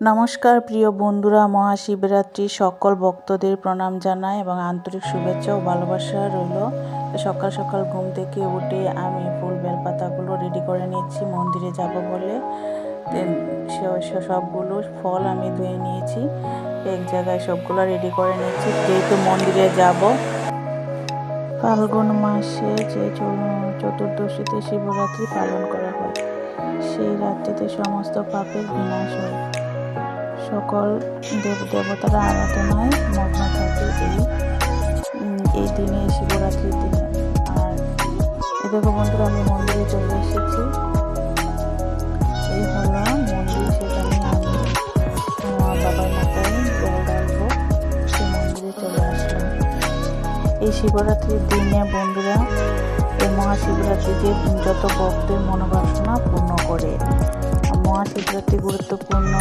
নমস্কার প্রিয় বন্ধুরা, মহাশিবরাত্রি সকল ভক্তদের প্রণাম জানাই এবং আন্তরিক শুভেচ্ছা ও ভালোবাসা রইল। সকাল সকাল ঘুম থেকে উঠে আমি ফুল বেলপাতাগুলো রেডি করে নিচ্ছি মন্দিরে যাব বলে। সবগুলো ফল আমি ধুয়ে নিয়েছি, এক জায়গায় সবগুলো রেডি করে নিচ্ছি যেহেতু মন্দিরে যাব। ফাল্গুন মাসে যে চতুর্দশীতে শিবরাত্রি পালন করা হয়, সেই রাত্রিতে সমস্ত পাপের বিনাশ হয়, সকল দেবতারা আরাধনায় মগ্ন থাকে এই দিনে, শিবরাত্রির দিনে। আর দেখো বন্ধুরা, আমি মন্দিরে চলে এসেছি। এই হলো মন্দির, সেখানে আমি বাবার মাথায় জল ডালবো, সেই মন্দিরে চলে আসলাম। এই শিবরাত্রির দিনে বন্ধুরা, এই মহাশিবরাত্রিতে যত ভক্তের মনোবাসনা পূর্ণ করে। মহাশিবরাত্রি গুরুত্বপূর্ণ,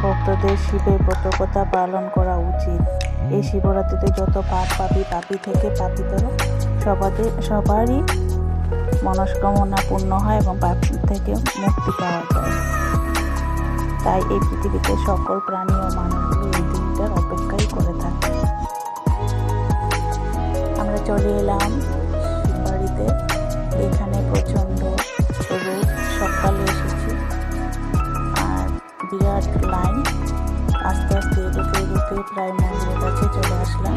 ভক্তদের শিবের ব্রতকথা পালন করা উচিত। এই শিবরাত্রিতে যত পাপী থেকে পাপীতর সবারই মনস্কামনা পূর্ণ হয় এবং পাপ থেকে মুক্তি পাওয়া যায়। তাই এই পৃথিবীতে সকল প্রাণী ও মানুষগুলো এই দিনটার অপেক্ষাই করে থাকে। আমরা চলে এলাম বাড়িতে। এখানে প্রচণ্ড রোদ, সকালে এসেছি আর বিরাট লাইন। আস্তে আস্তে এগোতে প্রায় মন্দিরের কাছে চলে আসলাম।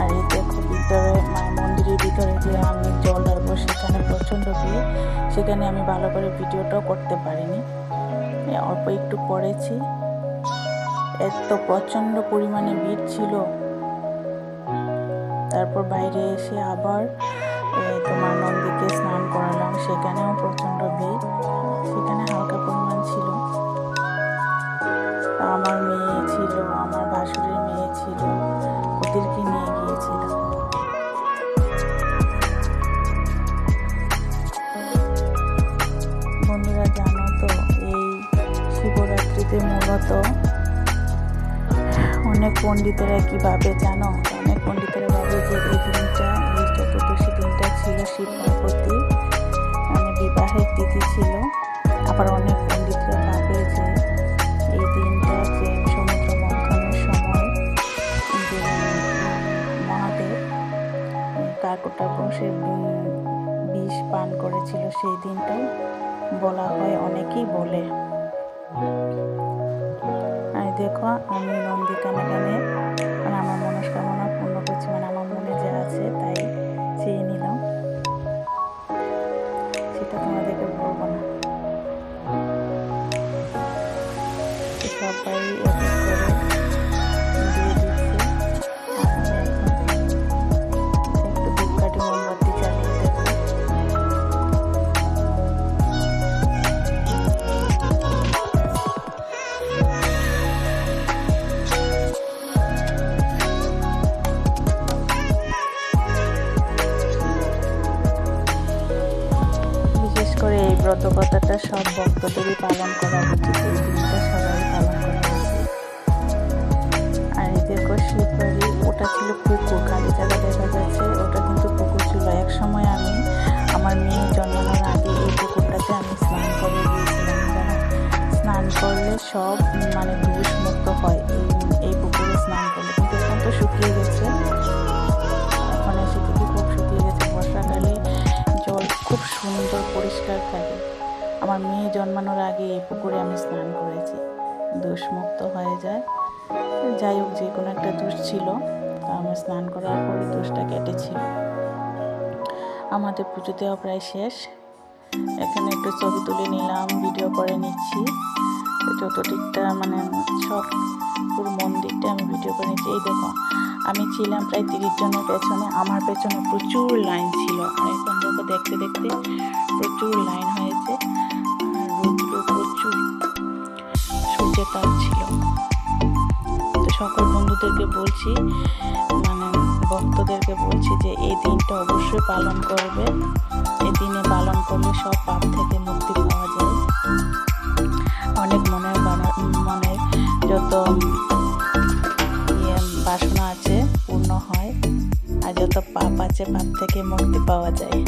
আর এই দেখো ভিতরে, মন্দিরের ভিতরে যে আমি জল ঢালবো সেখানে প্রচণ্ড ভিড়, সেখানে আমি ভালো করে ভিডিওটাও করতে পারিনি, অল্প একটু করেছি। এত প্রচণ্ড পরিমাণে ভিড় ছিল। তারপর বাইরে এসে আবার তোমার নন্দীকে স্নান করালাম, সেখানেও প্রচণ্ড ভিড়, সেখানে হালকা পরিমাণ ছিল। আমার মেয়ে ছিল, আমার ভাসুরের মেয়ে ছিল, ওদেরকে নিয়ে গিয়েছিলাম। বন্ধুরা জানো তো, এই শিবরাত্রিতে মূলত অনেক পণ্ডিতেরা কি ভাবে জানো, অনেক পণ্ডিতেরা ভাবে যে এই দিনটা, এই চতুর্দশী দিনটা ছিল শিব পার্বতীর বিবাহের তিথি ছিল। আবার অনেক পণ্ডিতরা ভাবে যে এই দিনটা যে সমুদ্র মন্থনের সময় যে মহাদেব কাকটাপুষের বিষ পান করেছিল, সেই দিনটাই বলা হয়, অনেকেই বলে। আর দেখো আমি নন্দী কানে আমার মনস্কামনা পূর্ণ করছি, আমার মনে যা আছে তাই চেয়ে নিলাম, সেটা তোমাদেরকে বলবো না। সবাই এক এক করে দিয়ে দিচ্ছে, আর আমি এখন একটু ধূপকাঠি মোমবাতি জ্বালিয়ে দেবো। বিশেষ করে এই ব্রতকথাটা সব ভক্তদেরই পালন করা উচিত, এই দিনটা সবাই পালন করা উচিত। আর এই দেখো শিববাড়ি, ওটা ছিল পুকুর, খালি জায়গা দেখা যাচ্ছে, ওটা কিন্তু পুকুর ছিল। এক সময় আমি আমার মেয়ে জন্মানোর আগে এই পুকুরটাতে আমি স্নান করে গিয়েছিলাম। স্নান করলে সব দোষ মুক্ত হয় এই পুকুরে স্নান করলে, কিন্তু এখন তো শুকিয়ে গেছে, এখন এসে থেকে খুব শুকিয়ে গেছে। বর্ষাকালে জল খুব সুন্দর পরিষ্কার থাকে। আমার মেয়ে জন্মানোর আগে এই পুকুরে আমি স্নান করেছি, দোষমুক্ত হয়ে যায়। যাই হোক, যে কোনো একটা দোষ ছিল, আমি স্নান করার পরে দোষটা কেটেছিল। আমাদের পুজো দেওয়া প্রায় শেষ। এখানে একটু ছবি তুলে নিলাম, ভিডিও করে নিচ্ছি। চতুর্দিকটা সব পুরো মন্দিরটা আমি ভিডিও করে নিচ্ছি। এই দেখো, আমি ছিলাম প্রায় 30 জনের পেছনে, আমার পেছনে প্রচুর লাইন ছিল। আর এখন দেখো, দেখতে দেখতে প্রচুর লাইন হয়েছে। আর রৌদ্র প্রচুর, সূর্যের তাপ ছিল। তো সকল বন্ধুদেরকে বলছি, ভক্তদেরকে বলছি যে এই দিনটা অবশ্যই পালন করবে। এই দিনে পালন করলে সব পাপ থেকে মুক্তি পাওয়া যায়, অনেক মনের যত বাসনা আছে পূর্ণ হয়, আর যত পাপ আছে পাপ থেকে মুক্তি পাওয়া যায়।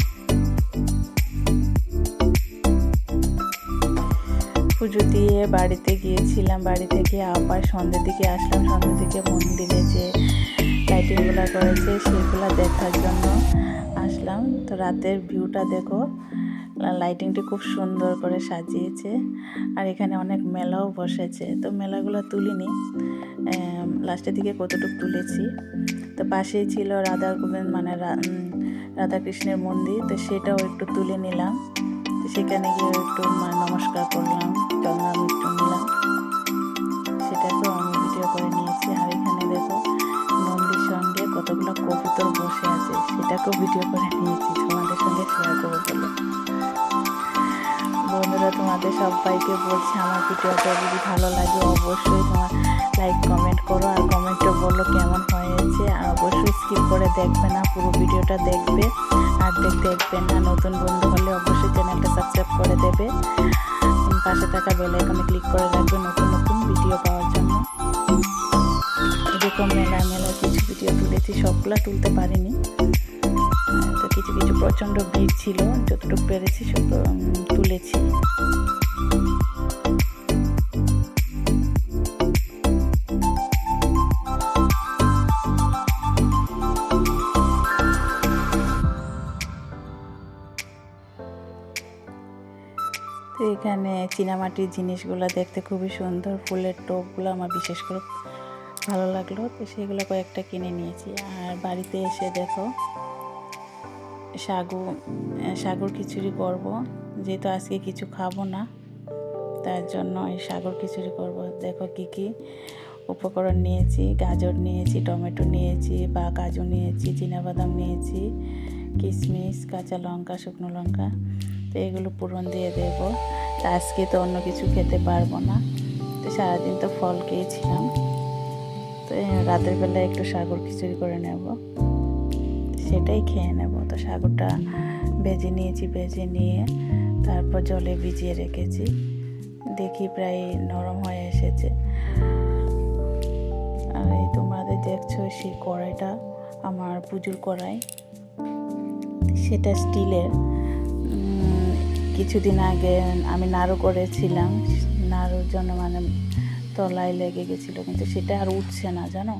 পুজো দিয়ে বাড়িতে গিয়েছিলাম, বাড়ি থেকে আবার সন্ধ্যের দিকে আসলাম। সন্ধ্যের দিকে মন্দিরে যে লাইটিংগুলো করেছে সেগুলো দেখার জন্য আসলাম। তো রাতের ভিউটা দেখো, লাইটিংটি খুব সুন্দর করে সাজিয়েছে। আর এখানে অনেক মেলাও বসেছে, তো মেলাগুলো তুলিনি, লাস্টের দিকে কতটুকু তুলেছি। তো পাশেই ছিল রাধা গোবিন্দ মানে রাধাকৃষ্ণের মন্দির, তো সেটাও একটু তুলে নিলাম। তো সেখানে গিয়ে একটু নমস্কার করলাম, চন্দন একটু নিলাম, সেটাকেও আমি ভিডিও করে নিয়েছি। আর এখানে দেখো নন্দীর সঙ্গে কতগুলো কবুতর বসে আছে, সেটাকেও ভিডিও করে নিয়েছি, তোমাদের সঙ্গে শেয়ার করবো বলে। বন্ধুরা, তোমাদের সবাইকে বলছি আমার ভিডিওটা যদি ভালো লাগে অবশ্যই তোমার লাইক কমেন্ট করো, আর কমেন্টে বলো কেমন হয়েছে। আর অবশ্যই স্কিপ করে দেখবে না, পুরো ভিডিওটা দেখবে। আর দেখবে না, নতুন বন্ধু হলে অবশ্যই চ্যানেলটা সাবস্ক্রাইব করে দেবে, পাশে থাকা বেল আইকনে ক্লিক করে রাখবে নতুন নতুন ভিডিও পাওয়ার জন্য। এরকম মেলা কিছু ভিডিও তুলেছি, সবগুলো তুলতে পারিনি, তো কিছু কিছু প্রচণ্ড ভিড় ছিল, যতটুকু পেরেছি সব তুলেছি। তো এখানে চীনামাটির জিনিসগুলো দেখতে খুবই সুন্দর, ফুলের টোপগুলো আমার বিশেষ করে ভালো লাগলো, তো সেগুলো কয়েকটা কিনে নিয়েছি। আর বাড়িতে এসে দেখো সাগুর খিচুড়ি করব, যেহেতু আজকে কিছু খাবো না তার জন্য এই সাগুর খিচুড়ি করব। দেখো কি কি উপকরণ নিয়েছি, গাজর নিয়েছি, টমেটো নিয়েছি বা কাজু নিয়েছি, চিনাবাদাম নিয়েছি, কিশমিশ, কাঁচা লঙ্কা, শুকনো লঙ্কা। তো এগুলো পুরন দিয়ে দেবো। আজকে তো অন্য কিছু খেতে পারবো না, তো সারাদিন তো ফল খেয়েছিলাম, তো রাতের বেলায় একটু সাগুর খিচুড়ি করে নেব, সেটাই খেয়ে নেব। তো সাগুরটা ভেজে নিয়েছি, ভেজে নিয়ে তারপর জলে ভিজিয়ে রেখেছি, দেখি প্রায় নরম হয়ে এসেছে। আর এই তোমাদের দেখছো সেই কড়াইটা আমার পুজোর কড়াই, সেটা স্টিলের। কিছুদিন আগে আমি নাড়ু করেছিলাম, নাড়ুর জন্য মানে তলায় লেগে গেছিলো, কিন্তু সেটা আর উঠছে না, জানো,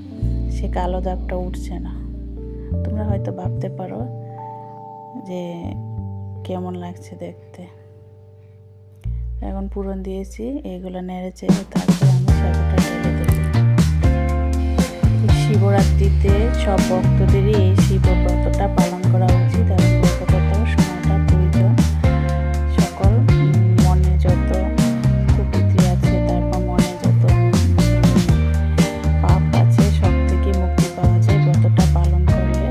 সে কালো দাগটা উঠছে না। তোমরা হয়তো ভাবতে পারো যে কেমন লাগছে দেখতে। এখন পুরন দিয়েছি, এইগুলো নেড়ে চেড়ে তারপরে আমি সাগুটা ঢেলে দেবো। শিবরাত্রিতে সব ভক্তদেরই এই শিব ব্রতটা পালন করা উচিত, এবং ব্রত করতেও সময়টা প্রয়োজন। সকল মনে যত কুকীর্তি আছে, তারপর মনে যত পাপ আছে, সব থেকে মুক্তি পাওয়া যায় ব্রতটা পালন করলে।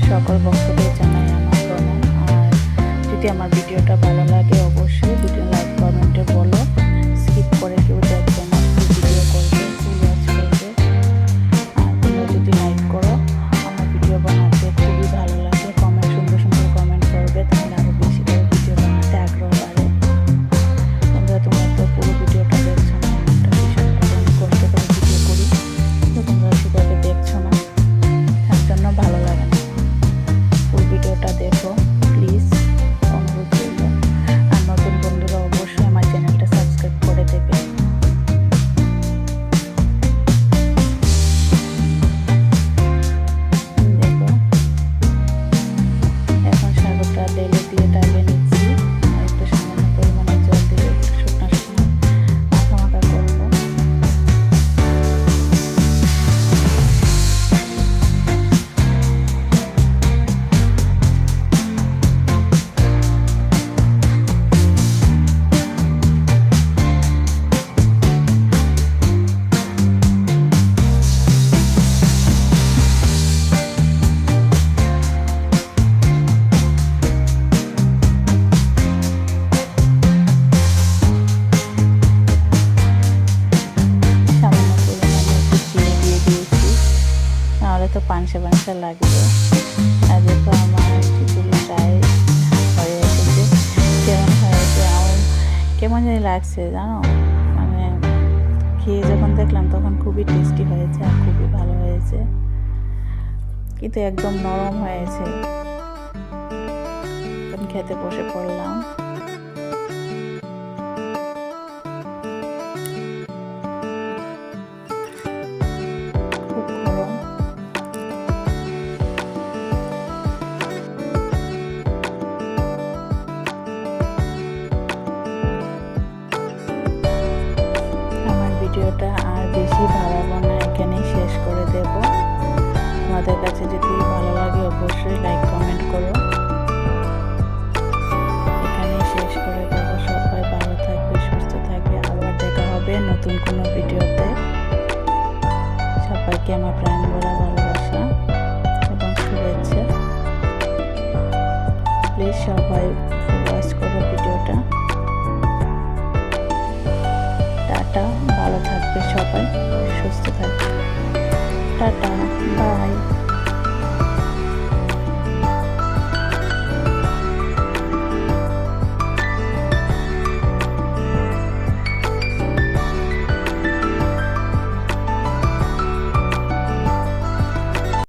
সকল ভক্তদের জানাই আমার প্রণাম। আর যদি আমার ভিডিওটা ভালো লাগে অবশ্যই ভিডিও লাইক কমেন্টে বলো, স্কিপ করে কেউ দেখবে না, ভিডিও করবে, ফুল ওয়াচ করবে। আর তোমরা যদি লাইক করো, আমার ভিডিও বানাতে খুবই ভালো লাগে, কমেন্ট সুন্দর সুন্দর কমেন্ট করবে, তাহলে আরও বেশি করে ভিডিও বানাতে আগ্রহ বাড়ে। তোমরা তো পুরো ভিডিওটা দেখছো না, একটা ভীষণ কষ্ট করে ভিডিও করি, তো তোমরা সেভাবে দেখছো না, তার জন্য ভালো লাগে না। ফুল ভিডিওটা দেখো প্লিজ, অনুরোধ করব। আর নতুন বন্ধুরা অবশ্যই আমার চ্যানেলটা সাবস্ক্রাইব করে দেবে। দেখো এখন সাগুটা ঢেলে দিয়ে ডালে নিচ্ছি, আর একটু সামান্য পরিমাণে জল দিয়ে একটু শুকনো শুকনো মাখা মাখা করবো। তো পানসে লাগবে। আর দেখো আমার খিচুড়ি প্রায় হয়ে এসেছে, কেমন হয়েছে আমার কেমন জানি লাগছে জানো, মানে খেয়ে যখন দেখলাম তখন খুবই টেস্টি হয়েছে আর খুবই ভালো হয়েছে, কিন্তু একদম নরম হয়েছে। তখন খেতে বসে পড়লাম। ভিডিওটা আর বেশি বাড়াবো না, এখানেই শেষ করে দেব। তোমাদের কাছে যদি ভালো লাগে অবশ্যই লাইক কমেন্ট করো। এখানেই শেষ করে দেব। সবাই ভালো থাকবে, সুস্থ থাকবে। আবার দেখা হবে নতুন কোনো ভিডিওতে। সবাইকে আমার প্রাণ ভরা ভালোবাসা এবং শুভেচ্ছা। প্লিজ সবাই ওয়াচ করো ভিডিওটা। টাটা, ভালো থাকবে সবাই, সুস্থ থাকবে। Tata, by.